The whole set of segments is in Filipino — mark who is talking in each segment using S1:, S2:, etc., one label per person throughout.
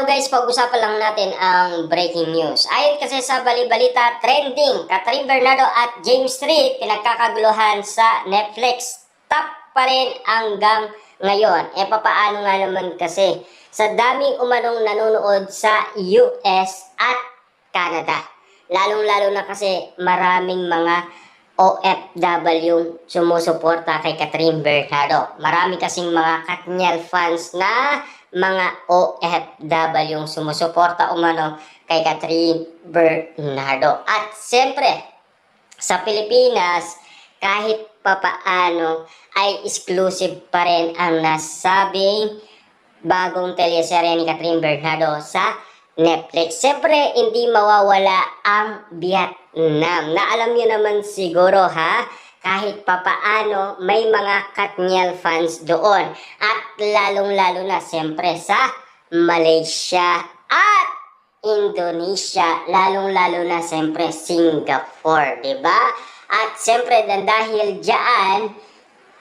S1: Hello guys, pag-usapan lang natin ang breaking news. Ayon kasi sa bali-balita, trending, Catherine Bernardo at James Reid pinagkakaguluhan sa Netflix. Top pa rin hanggang ngayon. Papaano nga naman kasi sa daming umanong nanonood sa US at Canada. Lalong-lalo na kasi maraming mga OFW sumusuporta kay Catherine Bernardo. Marami kasing mga Katniel fans na mga OFW yung sumusuporta umano kay Catherine Bernardo. At siyempre, sa Pilipinas, kahit papaano ay exclusive pa rin ang nasabing bagong teleserye ni Catherine Bernardo sa Netflix. Siyempre, hindi mawawala ang Vietnam. Na alam niyo naman siguro kahit papaano may mga Katniel fans doon. At lalong-lalo na siyempre sa Malaysia at Indonesia, lalong-lalo na siyempre Singapore, di ba? At siyempre dahil diyan,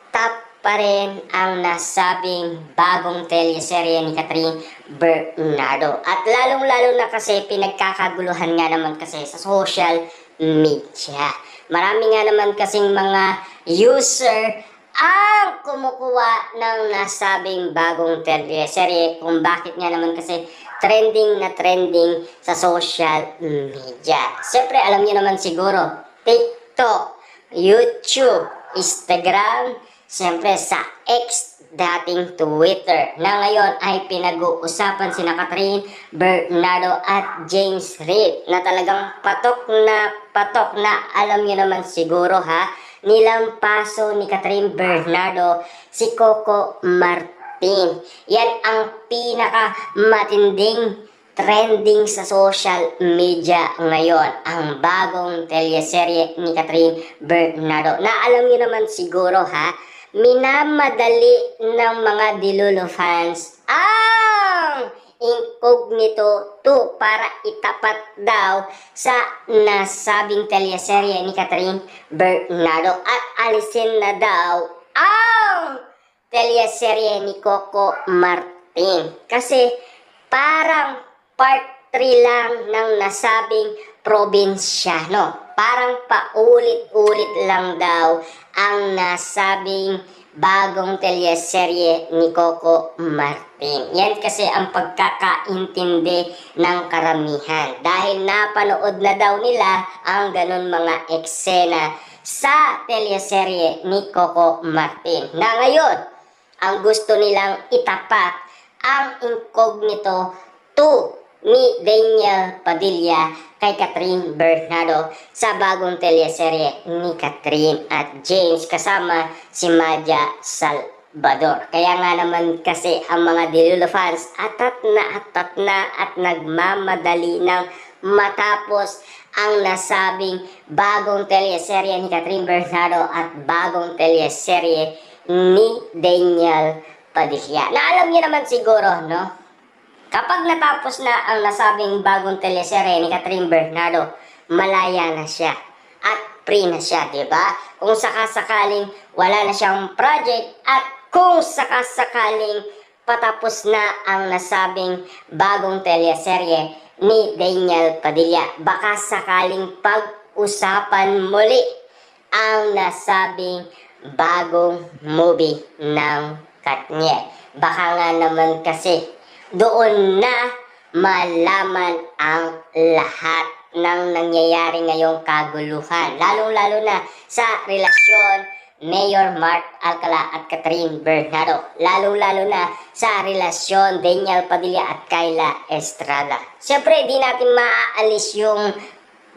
S1: top pa rin ang nasabing bagong teleserye ni Catherine Bernardo. At lalong-lalo na kasi pinagkakaguluhan nga naman kasi sa social media. Marami nga naman kasing mga user ang kumukuha ng nasabing bagong teleserye kung bakit nga naman kasi trending na trending sa social media. Siyempre, alam niyo naman siguro, TikTok, YouTube, Instagram, siyempre sa X, dating Twitter, na ngayon ay pinag-uusapan sina Catherine Bernardo at James Reid na talagang patok na alam niyo naman siguro nilampaso ni Catherine Bernardo si Coco Martin. Yan ang pinaka matinding trending sa social media ngayon, ang bagong teleserye ni Catherine Bernardo. Na alam niyo naman siguro minamadali ng mga Dilulo fans ang incognito to para itapat daw sa nasabing teleserye ni Catherine Bernardo at alisin na daw ang teleserye ni Coco Martin. Kasi parang part 3 lang ng nasabing probinsyano. Parang paulit-ulit lang daw ang nasabing bagong teleserye ni Coco Martin. Yan kasi ang pagkakaintindi ng karamihan. Dahil napanood na daw nila ang ganun mga eksena sa teleserye ni Coco Martin. Na ngayon, ang gusto nilang itapat ang incognito to ni Daniel Padilla kay Catherine Bernardo sa bagong teleserye ni Catherine at James kasama si Madja Salvador. Kaya nga naman kasi ang mga Dilulo fans atat na at nagmamadali ng matapos ang nasabing bagong teleserye ni Catherine Bernardo at bagong teleserye ni Daniel Padilla. Na alam niyo naman siguro, no? Kapag natapos na ang nasabing bagong teleserye ni Catherine Bernardo, malaya na siya at free na siya, di ba? Kung sakasakaling wala na siyang project at kung sakasakaling patapos na ang nasabing bagong teleserye ni Daniel Padilla, baka sakaling pag-usapan muli ang nasabing bagong movie ng Katniel. Baka nga naman kasi doon na malaman ang lahat ng nangyayari ngayong kaguluhan. Lalong-lalo na sa relasyon Mayor Mark Alcala at Catherine Bernardo. Lalong-lalo na sa relasyon Daniel Padilla at Kyla Estrada. Siyempre, di natin maaalis yung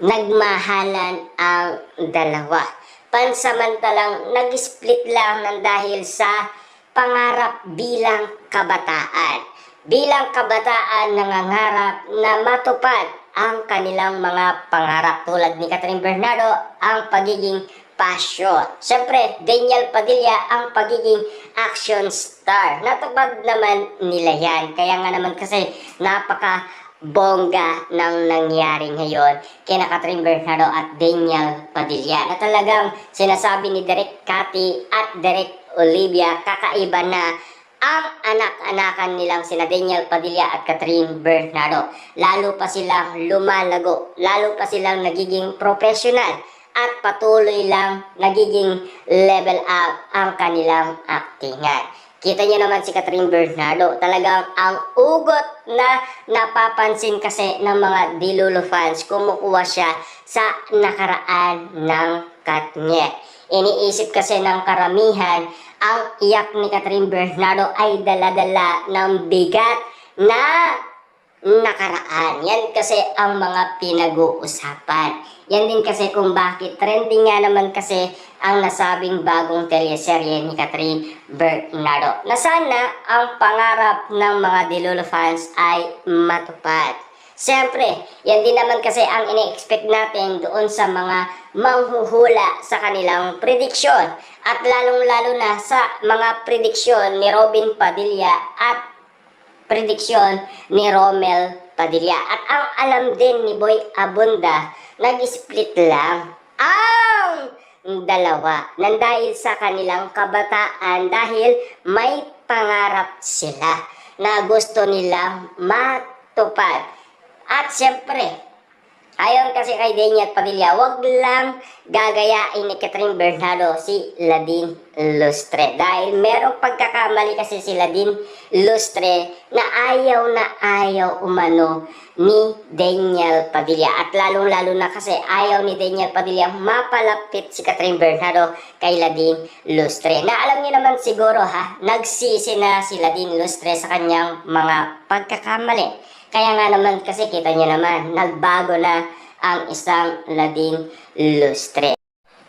S1: nagmahalan ang dalawa. Pansamantalang nag-split lang ng dahil sa pangarap bilang kabataan. Bilang kabataan nangangarap na matupad ang kanilang mga pangarap tulad ni Catherine Bernardo ang pagiging passion. Siyempre, Daniel Padilla ang pagiging action star. Natupad naman nila yan. Kaya nga naman kasi napaka-bongga ng nangyari ngayon kina Catherine Bernardo at Daniel Padilla. Na talagang sinasabi ni Direk Cathy at Direk Olivia, kakaiba na ang anak-anakan nilang sina Daniel Padilla at Catherine Bernardo. Lalo pa silang lumalago, lalo pa silang nagiging professional at patuloy lang nagiging level up ang kanilang aktingan. Kita niyo naman si Catherine Bernardo, talagang ang ugot na napapansin kasi ng mga Dilulo fans, kumukuha siya sa nakaraan ng Katniel. Iniisip kasi ng karamihan, ang iyak ni Catherine Bernardo ay dala-dala ng bigat na nakaraan. Yan kasi ang mga pinag-uusapan. Yan din kasi kung bakit trending nga naman kasi ang nasabing bagong teleserye ni Catherine Bernardo, na sana ang pangarap ng mga Dilulo fans ay matupad. Siyempre, yan din naman kasi ang ini-expect natin doon sa mga manghuhula sa kanilang prediksyon. At lalong-lalo na sa mga prediksyon ni Robin Padilla at prediksyon ni Romel Padilla. At ang alam din ni Boy Abunda, nag-split lang ang dalawa nang dahil sa kanilang kabataan, dahil may pangarap sila na gusto nilang matupad. At siyempre, ayon kasi kay Daniel Padilla, wag lang gagayain ni Catherine Bernardo si Ladine Lustre. Dahil merong pagkakamali kasi si Ladine Lustre na ayaw umano ni Daniel Padilla. At lalong-lalo na kasi ayaw ni Daniel Padilla mapalapit si Catherine Bernardo kay Ladine Lustre. Na alam niyo naman siguro nagsisi na si Ladine Lustre sa kanyang mga pagkakamali. Kaya nga naman kasi kita niyo naman, nagbago na ang isang Ladine Lustre.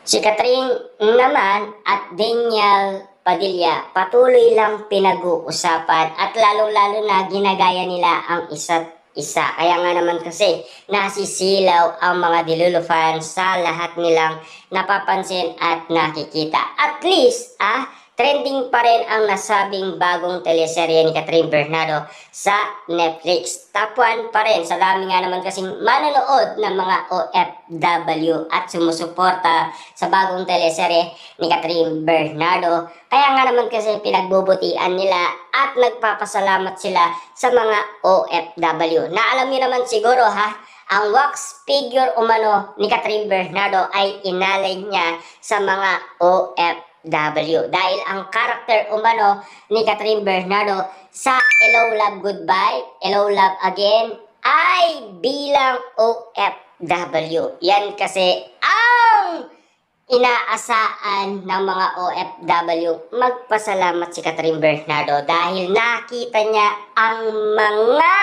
S1: Si Catherine naman at Daniel Padilla patuloy lang pinag-uusapan at lalong-lalo na ginagaya nila ang isa't isa. Kaya nga naman kasi nasisilaw ang mga Dilulo fans sa lahat nilang napapansin at nakikita. At least, trending pa rin ang nasabing bagong teleserye ni Catherine Bernardo sa Netflix. Top 1 pa rin, sa dami nga naman kasing manonood ng mga OFW at sumusuporta sa bagong teleserye ni Catherine Bernardo. Kaya nga naman kasi pinagbubutian nila at nagpapasalamat sila sa mga OFW. Na alam niyo naman siguro ang wax figure umano ni Catherine Bernardo ay inalay niya sa mga OFW. Dahil ang karakter umano ni Catherine Bernardo sa Hello Love Goodbye, Hello Love Again ay bilang OFW. Yan kasi ang inaasahan ng mga OFW. Magpasalamat si Catherine Bernardo dahil nakita niya ang mga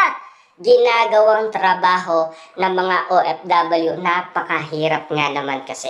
S1: ginagawang trabaho ng mga OFW. Napakahirap nga naman kasi.